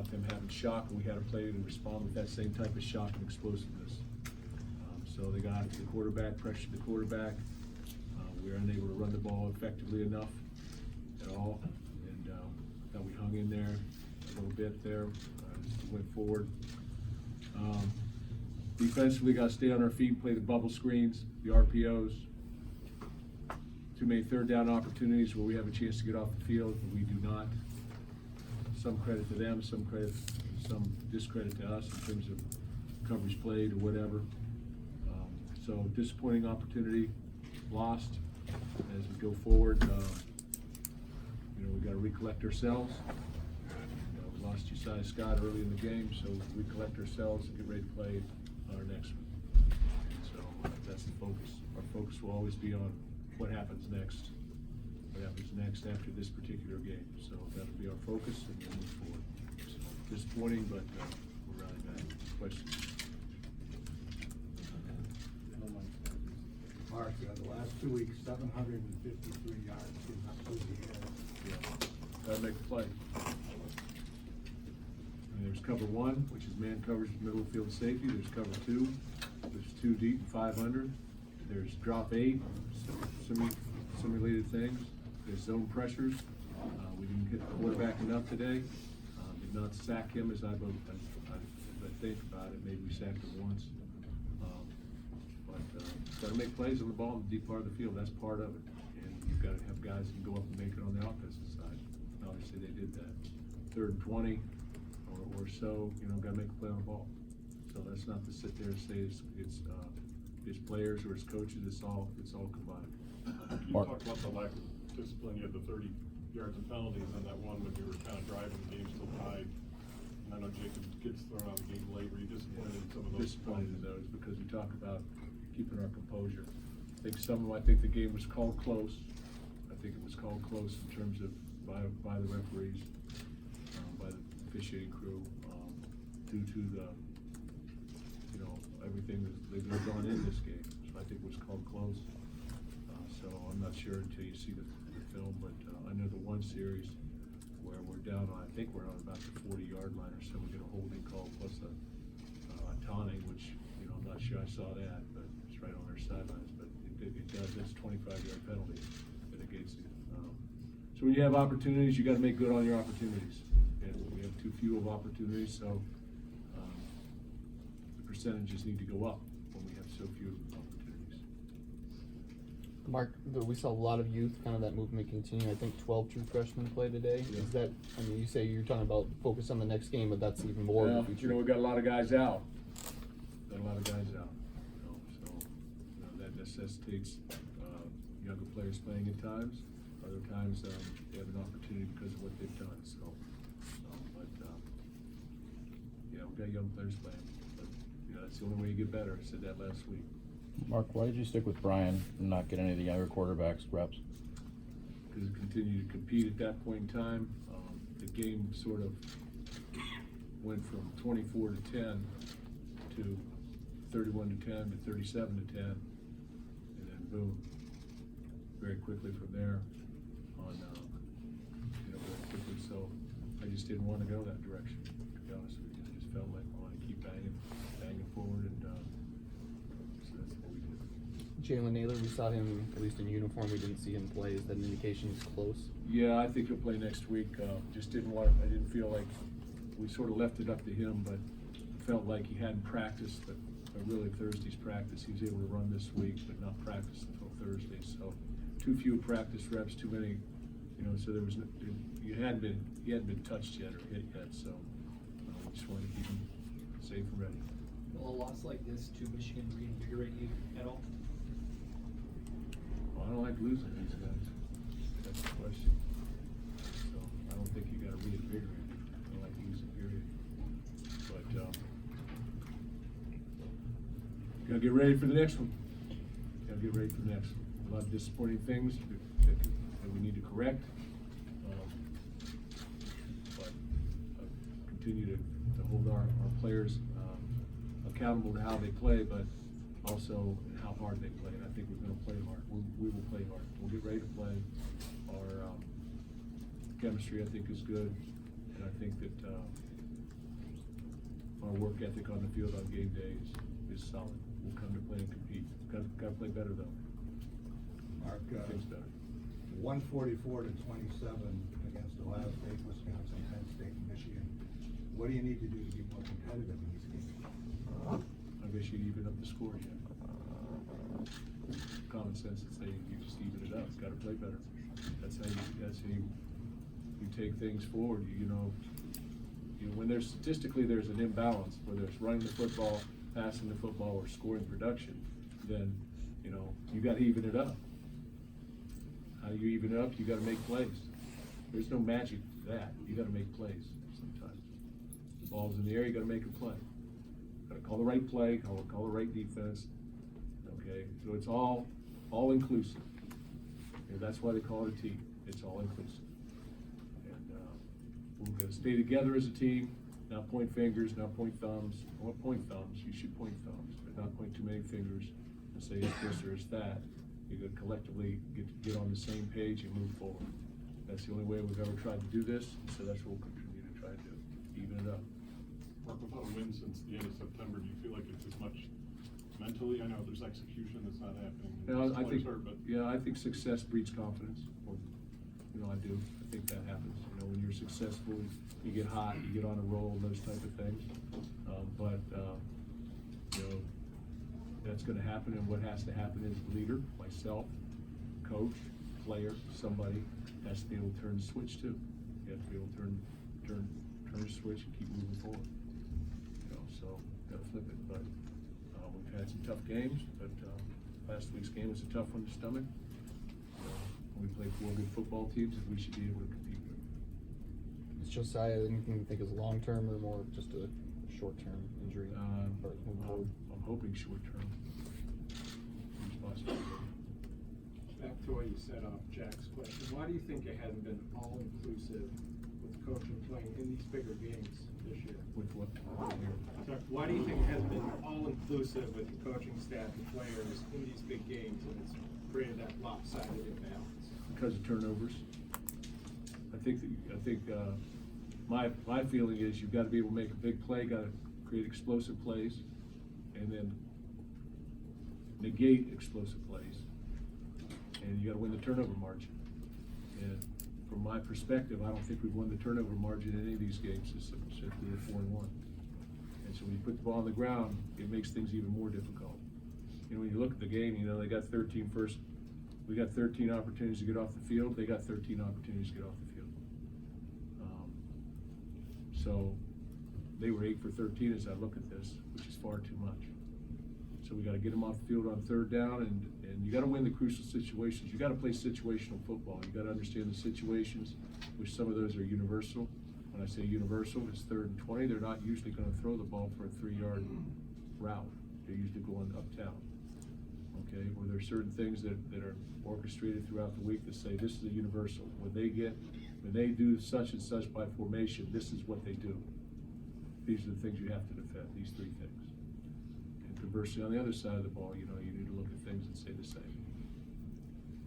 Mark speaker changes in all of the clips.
Speaker 1: want them having shock, and we had to play to respond with that same type of shock and explosiveness. So they got after the quarterback, pressured the quarterback. We were unable to run the ball effectively enough at all, and thought we hung in there a little bit there, just went forward. Defensively, got to stay on our feet, play the bubble screens, the RPOs. Too many third down opportunities where we have a chance to get off the field, but we do not. Some credit to them, some discredit to us in terms of coverage played or whatever. So disappointing opportunity, lost. As we go forward, we got to recollect ourselves. We lost Josiah Scott early in the game, so recollect ourselves and get ready to play on our next one. So that's the focus. Our focus will always be on what happens next. What happens next after this particular game. So that'll be our focus and we'll move forward. So disappointing, but we're rallying back. Questions?
Speaker 2: Mark, the last 2 weeks, 753 yards is not through the air.
Speaker 1: Yeah. Gotta make a play. And there's cover 1, which is man coverage, middle field safety. There's cover 2. There's 2 deep, 500. There's drop 8, simulated things. There's zone pressures. We didn't hit the quarterback enough today. Did not sack him as I think about it. Maybe we sacked him once. Got to make plays on the ball in the deep part of the field. That's part of it. And you've got to have guys who can go up and make it on the offensive side. Obviously, they did that. 3rd and 20 or so, got to make a play on the ball. So that's not to sit there and say it's players or it's coaches. It's all combined.
Speaker 3: You talked about the lack of discipline. You had the 30 yards of penalties on that one when you were kind of driving the game still tied. And I know Jacob gets thrown out of the game late. Were you disappointed in some of those?
Speaker 1: Disappointed in those because we talk about keeping our composure. I think the game was called close. I think it was called close in terms of by the referees, by the officiating crew, due to the everything that goes on in this game. So I think it was called close. So I'm not sure until you see the film, but I know the one series where we're down on, I think we're on about the 40-yard line or so. We get a holding call plus a taunting, which I'm not sure I saw that, but it's right on our sidelines. But it does. It's a 25-yard penalty that negates it. So when you have opportunities, you got to make good on your opportunities, and we have too few of opportunities. So the percentages need to go up when we have so few opportunities.
Speaker 4: Mark, we saw a lot of youth, kind of that movement continue. I think 12 true freshmen play today.
Speaker 1: Yeah.
Speaker 4: Is that, you say you're talking about focus on the next game, but that's even more in the future.
Speaker 1: We've got a lot of guys out. So that necessitates younger players playing at times. Other times they have an opportunity because of what they've done. We've got young players playing. But that's the only way you get better. I said that last week.
Speaker 5: Mark, why did you stick with Brian and not get any of the younger quarterbacks reps?
Speaker 1: Because we continued to compete at that point in time. The game sort of went from 24 to 10 to 31 to 10 to 37 to 10, and then boom, very quickly from there on. Very quickly. So I just didn't want to go that direction. To be honest with you, I just felt like I want to keep banging forward, and so that's what we did.
Speaker 4: Jalen Naylor, we saw him at least in uniform. We didn't see him play. Is that an indication he's close?
Speaker 1: Yeah, I think he'll play next week. Just didn't feel like we sort of left it up to him, but felt like he hadn't practiced. But really Thursday's practice, he was able to run this week, but not practice until Thursday. So too few practice reps, too many. So there was he hadn't been touched yet or hit yet. So we just wanted to keep him safe and ready.
Speaker 6: Will a loss like this to Michigan reinvigorate you at all?
Speaker 1: Well, I don't like losing these guys. That's the question. So I don't think you got to reinvigorate. I don't like losing, period. But gotta get ready for the next one. Gotta get ready for the next one. A lot of disappointing things that we need to correct. But continue to hold our players accountable to how they play, but also how hard they play. And I think we're going to play hard. We will play hard. We'll get ready to play. Our chemistry, I think, is good, and I think that work ethic on the field on game day is solid. We'll come to play and compete. Gotta play better though.
Speaker 2: Mark,
Speaker 1: Things better.
Speaker 2: 144 to 27 against Ohio State, Wisconsin, Penn State, and Michigan. What do you need to do to be more competitive in these games?
Speaker 1: I guess you'd even up the score again. Common sense would say you just even it up. Got to play better. That's how you take things forward. You know, when there's statistically there's an imbalance, whether it's running the football, passing the football, or scoring production, then you got to even it up. How do you even it up? You got to make plays. There's no magic to that. You got to make plays sometimes. The ball's in the air. You got to make a play. Got to call the right play. Call the right defense. Okay, so it's all inclusive. That's why they call it a team. It's all inclusive. And we're going to stay together as a team. Not point fingers. Not point thumbs. I want point thumbs. You should point thumbs, but not point too many fingers and say it's this or it's that. You're going to collectively get on the same page and move forward. That's the only way we've ever tried to do this, so that's what we'll continue to try to do. Even it up.
Speaker 3: Mark, without a win since the end of September, do you feel like it's as much mentally? I know there's execution that's not happening.
Speaker 1: I think,
Speaker 3: Players hurt, but
Speaker 1: I think success breeds confidence. Or, I do. I think that happens. When you're successful, you get hot, you get on a roll, those type of things. That's going to happen, and what has to happen is leader, myself, coach, player, somebody has to be able to turn the switch too. You have to be able to turn the switch and keep moving forward. So got to flip it. But we've had some tough games, but last week's game was a tough one to stomach. We play 4 good football teams that we should be able to compete with.
Speaker 4: Is Josiah anything you think is long term or more just a short term injury?
Speaker 1: I'm hoping short term.
Speaker 7: Back to what you said off Jack's question, why do you think it hasn't been all inclusive with coaching playing in these bigger games this year?
Speaker 1: With what?
Speaker 7: So why do you think it hasn't been all inclusive with the coaching staff and players in these big games, and it's created that lopsided imbalance?
Speaker 1: Because of turnovers. I think my feeling is you've got to be able to make a big play, got to create explosive plays, and then negate explosive plays. And you got to win the turnover margin. And from my perspective, I don't think we've won the turnover margin in any of these games since we were 4-1. And so when you put the ball on the ground, it makes things even more difficult. When you look at the game, they got 13 first. We got 13 opportunities to get off the field. They got 13 opportunities to get off the field. So they were 8 for 13 as I look at this, which is far too much. So we got to get them off the field on 3rd down, and you got to win the crucial situations. You got to play situational football. You got to understand the situations, which some of those are universal. When I say universal, it's 3rd and 20. They're not usually going to throw the ball for a 3-yard route. They're usually going uptown. Okay, or there are certain things that are orchestrated throughout the week that say this is a universal. When they do such and such by formation, this is what they do. These are the things you have to defend. These 3 things. Conversely, on the other side of the ball, you need to look at things and say the same.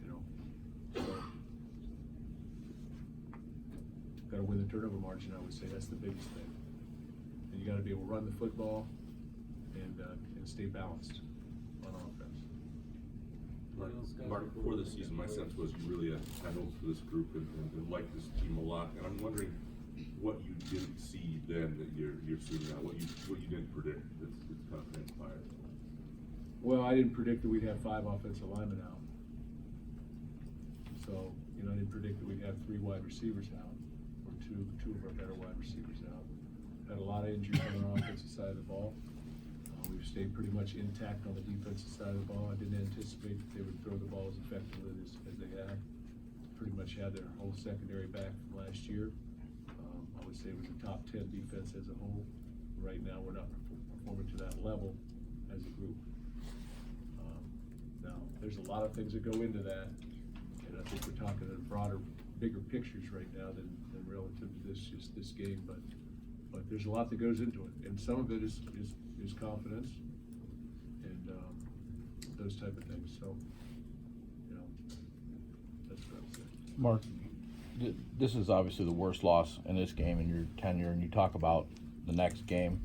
Speaker 1: So got to win the turnover margin. I would say that's the biggest thing. And you got to be able to run the football and stay balanced on offense.
Speaker 8: Mark, before the season, my sense was you really had hopes for this group and liked this team a lot. And I'm wondering what you didn't see then that you're seeing now, what you didn't predict that's kind of transpired.
Speaker 1: Well, I didn't predict that we'd have 5 offensive linemen out. So, I didn't predict that we'd have 3 wide receivers out, or two of our better wide receivers out. Had a lot of injuries on our offensive side of the ball. We've stayed pretty much intact on the defensive side of the ball. I didn't anticipate that they would throw the ball as effectively as they have. Pretty much had their whole secondary back from last year. I would say it was a top 10 defense as a whole. Right now, we're not performing to that level as a group. Now, there's a lot of things that go into that, and I think we're talking in broader, bigger pictures right now than relative to this game. But there's a lot that goes into it, and some of it is confidence and those type of things. So, that's what I would say.
Speaker 5: Mark, this is obviously the worst loss in this game in your tenure, and you talk about the next game.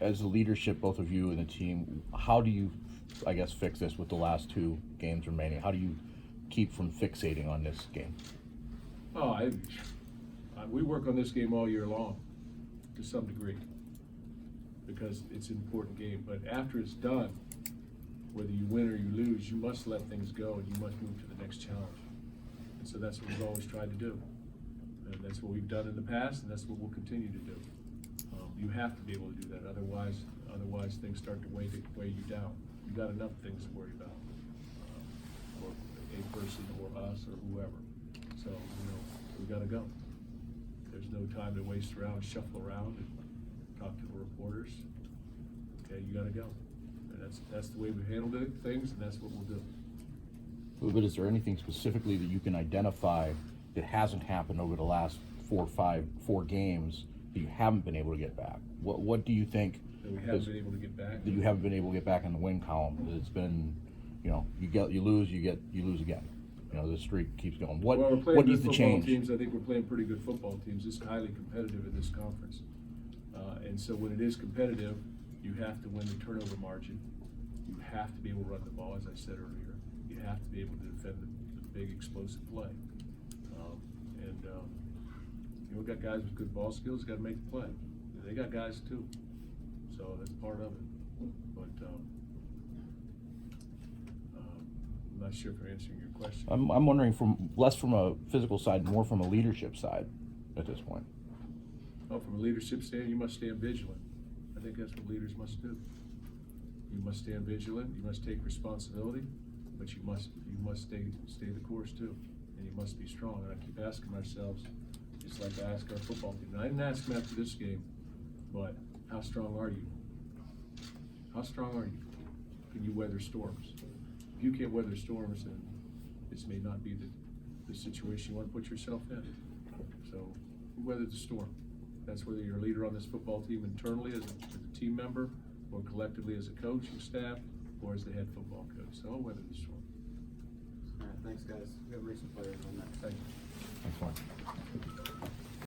Speaker 5: as a leadership, both of you and the team, how do you, I guess, fix this with the last 2 games remaining? How do you keep from fixating on this game?
Speaker 1: Oh, we work on this game all year long, to some degree, because it's an important game. But after it's done, whether you win or you lose, you must let things go and you must move to the next challenge. And so that's what we've always tried to do. And that's what we've done in the past, and that's what we'll continue to do. You have to be able to do that, otherwise things start to weigh you down. You've got enough things to worry about, or a person, or us, or whoever. So, we gotta go. There's no time to waste around, shuffle around, and talk to the reporters. Okay, you gotta go. And that's the way we handled things, and that's what we'll do.
Speaker 5: But is there anything specifically that you can identify that hasn't happened over the last 4 games that you haven't been able to get back? What do you think?
Speaker 1: That we haven't been able to get back.
Speaker 5: That you haven't been able to get back in the win column. That it's been, you lose, you lose again. The streak keeps going. What
Speaker 1: Well, we're playing
Speaker 5: needs
Speaker 1: good
Speaker 5: to
Speaker 1: football
Speaker 5: change?
Speaker 1: teams. I think we're playing pretty good football teams. It's highly competitive in this conference. And so when it is competitive, you have to win the turnover margin. You have to be able to run the ball, as I said earlier. You have to be able to defend the big explosive play. We've got guys with good ball skills, got to make the play. They got guys too. So that's part of it. But I'm not sure if I'm answering your question.
Speaker 5: I'm wondering less from a physical side, more from a leadership side at this point.
Speaker 1: Oh, from a leadership stand, you must stand vigilant. I think that's what leaders must do. You must stand vigilant, you must take responsibility, but you must stay the course too. And you must be strong. And I keep asking ourselves, just like I ask our football team. And I didn't ask them after this game, but how strong are you? How strong are you? Can you weather storms? If you can't weather storms, then this may not be the situation you want to put yourself in. So, you weather the storm. That's whether you're a leader on this football team internally as a team member, or collectively as a coaching staff, or as the head football coach. So I'll weather the storm.
Speaker 6: All right, thanks, guys. We have recent players on that.
Speaker 1: Thank you.
Speaker 5: Thanks, Mark.